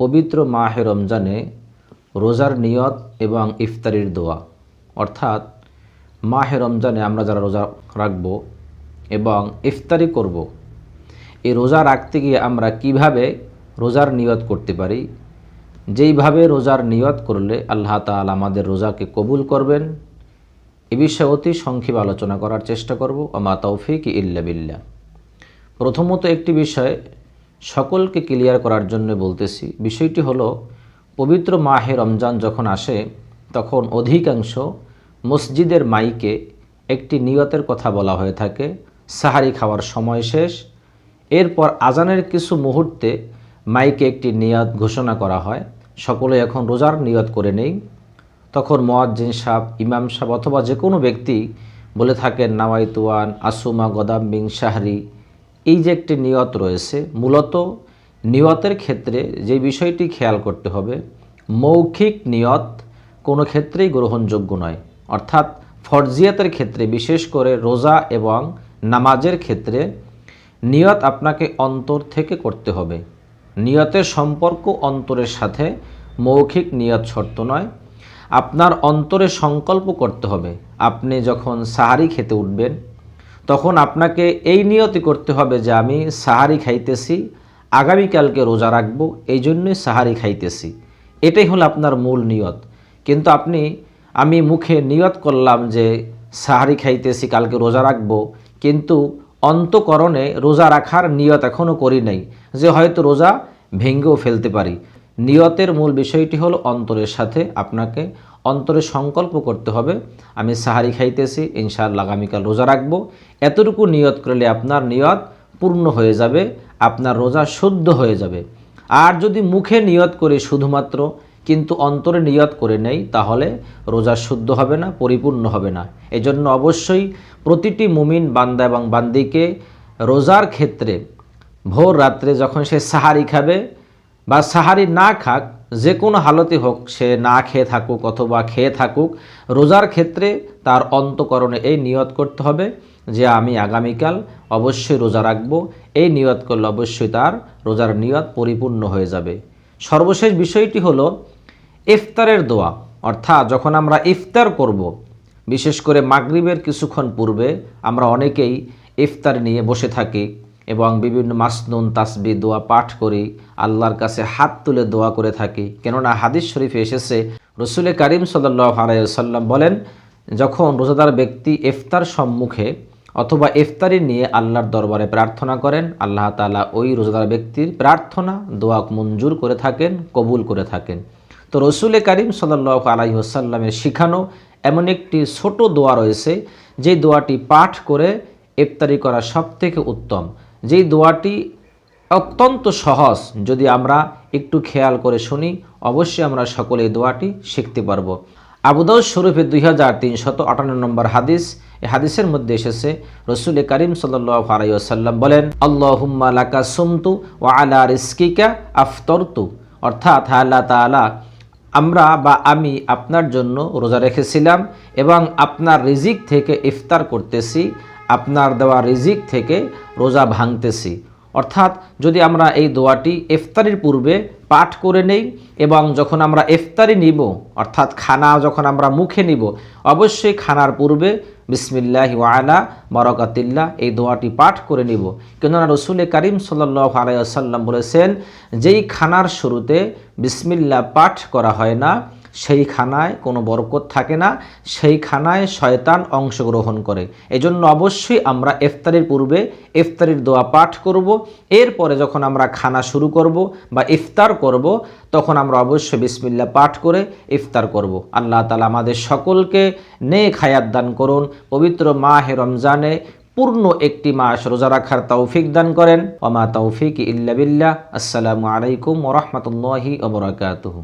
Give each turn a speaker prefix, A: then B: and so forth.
A: পবিত্র মাহে রমজানে রোজার নিয়ত এবং ইফতারির দোয়া। অর্থাৎ মাহে রমজানে আমরা যারা রোজা রাখব এবং ইফতারি করব, এই রোজা রাখতে গিয়ে আমরা কিভাবে রোজার নিয়ত করতে পারি, যেইভাবে রোজার নিয়ত করলে আল্লাহ তাআলা আমাদের রোজাকে কবুল করবেন, এ বিষয়ে অতি সংক্ষেপে আলোচনা করার চেষ্টা করব। ওমা তৌফিক ইল্লা বিল্লাহ। প্রথমত একটি বিষয় সকলকে ক্লিয়ার করার জন্য বলতেছি। বিষয়টি হলো, পবিত্র মাহে রমজান যখন আসে তখন অধিকাংশ মসজিদের মাইকে একটি নিয়তের কথা বলা হয়ে থাকে। সাহারি খাওয়ার সময় শেষ, এরপর আজানের কিছু মুহূর্তে মাইকে একটি নিয়ত ঘোষণা করা হয়, সকলে এখন রোজার নিয়ত করে নেই। তখন মুয়াজ্জিন সাহেব, ইমাম সাহেব অথবা যে কোনো ব্যক্তি বলে থাকেন নাওয়াইতুয়ান আসুমা গদাম মিন শাহরি। এই যে একটি নিয়ত রয়েছে, মূলত নিয়তের ক্ষেত্রে যে বিষয়টি খেয়াল করতে হবে, মৌখিক নিয়ত কোনো ক্ষেত্রেই গ্রহণযোগ্য নয়। অর্থাৎ ফরজিয়াতের ক্ষেত্রে, বিশেষ করে রোজা এবং নামাজের ক্ষেত্রে নিয়ত আপনাকে অন্তর থেকে করতে হবে। নিয়তের সম্পর্ক অন্তরের সাথে, মৌখিক নিয়ত শর্ত নয়। আপনার অন্তরে সংকল্প করতে হবে। আপনি যখন সাহারি খেতে উঠবেন তখন আপনাকে এই নিয়তি করতে হবে যে আমি সাহারি খাইতেছি, আগামীকালকে রোজা রাখবো, এই জন্যই সাহারি খাইতেছি। এটাই হলো আপনার মূল নিয়ত। কিন্তু আমি মুখে নিয়ত করলাম যে সাহারি খাইতেছি, কালকে রোজা রাখবো, কিন্তু অন্তঃকরণে রোজা রাখার নিয়ত এখনও করি নাই, যে হয়তো রোজা ভেঙ্গেও ফেলতে পারি। নিয়তের মূল বিষয়টি হলো অন্তরের সাথে আপনাকে অন্তরে সংকল্প করতে হবে, আমি সাহারি খাইতেছি, ইনশাআল্লাহ আগামীকাল রোজা রাখবো। এতটুকু নিয়ত করলে আপনার নিয়ত পূর্ণ হয়ে যাবে, আপনার রোজা শুদ্ধ হয়ে যাবে। আর যদি মুখে নিয়ত করে শুধুমাত্র, কিন্তু অন্তরে নিয়ত করে নেই, তাহলে রোজা শুদ্ধ হবে না, পরিপূর্ণ হবে না। এজন্য অবশ্যই প্রতিটি মুমিন বান্দা এবং বান্দিকে রোজার ক্ষেত্রে ভোর রাত্রে যখন সে সাহারি খাবে বা সাহারি না খাক, যে কোনো হালতে হোক, সে না খেয়ে থাকুক অথবা খেয়ে থাকুক, রোজার ক্ষেত্রে তার অন্তঃকরণে এই নিয়ত করতে হবে যে আমি আগামীকাল অবশ্যই রোজা রাখবো। এই নিয়ত করলে অবশ্যই তার রোজার নিয়ত পরিপূর্ণ হয়ে যাবে। সর্বশেষ বিষয়টি হলো ইফতারের দোয়া। অর্থাৎ যখন আমরা ইফতার করব, বিশেষ করে মাগরিবের কিছুক্ষণ পূর্বে আমরা অনেকেই ইফতার নিয়ে বসে থাকি এবং বিভিন্ন মাসনুন তাসবিহ দোয়া পাঠ করি, আল্লাহর কাছে হাত তুলে দোয়া করে থাকি। কেননা হাদিস শরীফে এসেছে, রাসূল কারীম সাল্লাল্লাহু আলাইহি ওয়াসাল্লাম বলেন, যখন রোজাদার ব্যক্তি ইফতার সম্মুখে অথবা ইফতারি নিয়ে আল্লাহর দরবারে প্রার্থনা করেন, আল্লাহ তাআলা ওই রোজাদার ব্যক্তির প্রার্থনা দোয়া মঞ্জুর করে থাকেন, কবুল করে থাকেন। তো রাসূল কারীম সাল্লাল্লাহু আলাইহি ওয়াসাল্লামের শিখানো এমন একটি ছোট দোয়া রয়েছে, যে দোয়াটি পাঠ করে ইফতারি করা সবথেকে উত্তম। যেই দোয়াটি অত্যন্ত সহজ, যদি আমরা একটু খেয়াল করে শুনি, অবশ্যই আমরা সকলে এই দোয়াটি শিখতে পারবো। আবু দাউদ শরীফে 2358 নম্বর হাদিস, এই হাদিসের মধ্যে এসেছে, রাসূল কারীম সাল্লাল্লাহু আলাইহি ওয়াসাল্লাম বলেন, আল্লাহুম্মা লাকা সুমতু ওয়া আলা রিজকিকা আফতারতু। অর্থাৎ আল্লাহ তাআলা, আমি আপনার জন্য রোজা রেখেছিলাম এবং আপনার রিজিক থেকে ইফতার করতেছি, আপনার দেওয়া রিজিক থেকে রোজা ভাঙতেছি। অর্থাৎ যদি আমরা এই দোয়াটি ইফতারির পূর্বে পাঠ করে নেই এবং যখন আমরা ইফতারি নিব, অর্থাৎ খানা যখন আমরা মুখে নিব, অবশ্যই খানার পূর্বে বিসমিল্লাহি ওয়া আলা বারাকাতিল্লাহ এই দোয়াটি পাঠ করে নিব। কেননা রাসূল কারীম সাল্লাল্লাহু আলাইহি ওয়াসাল্লাম বলেছেন, যেই খানার শুরুতে বিসমিল্লাহ পাঠ করা হয় না, সেই খানায় কোনো বরকত থাকে না, সেই খানায় শয়তান অংশগ্রহণ করে। এজন্য অবশ্যই আমরা ইফতারির পূর্বে ইফতারির দোয়া পাঠ করব। এরপরে যখন আমরা খানা শুরু করব বা ইফতার করব, তখন আমরা অবশ্যই বিসমিল্লাহ পাঠ করে ইফতার করব। আল্লাহ তাআলা আমাদের সকলকে নেক হায়াত দান করুন। পবিত্র মাহে রমজানে পূর্ণ একটি মাস রোজা রাখার তৌফিক দান করেন। ওমা তৌফিক ইল্লা বিল্লাহ। আসসালামু আলাইকুম ওয়া রাহমাতুল্লাহি ওয়া বারাকাতুহু।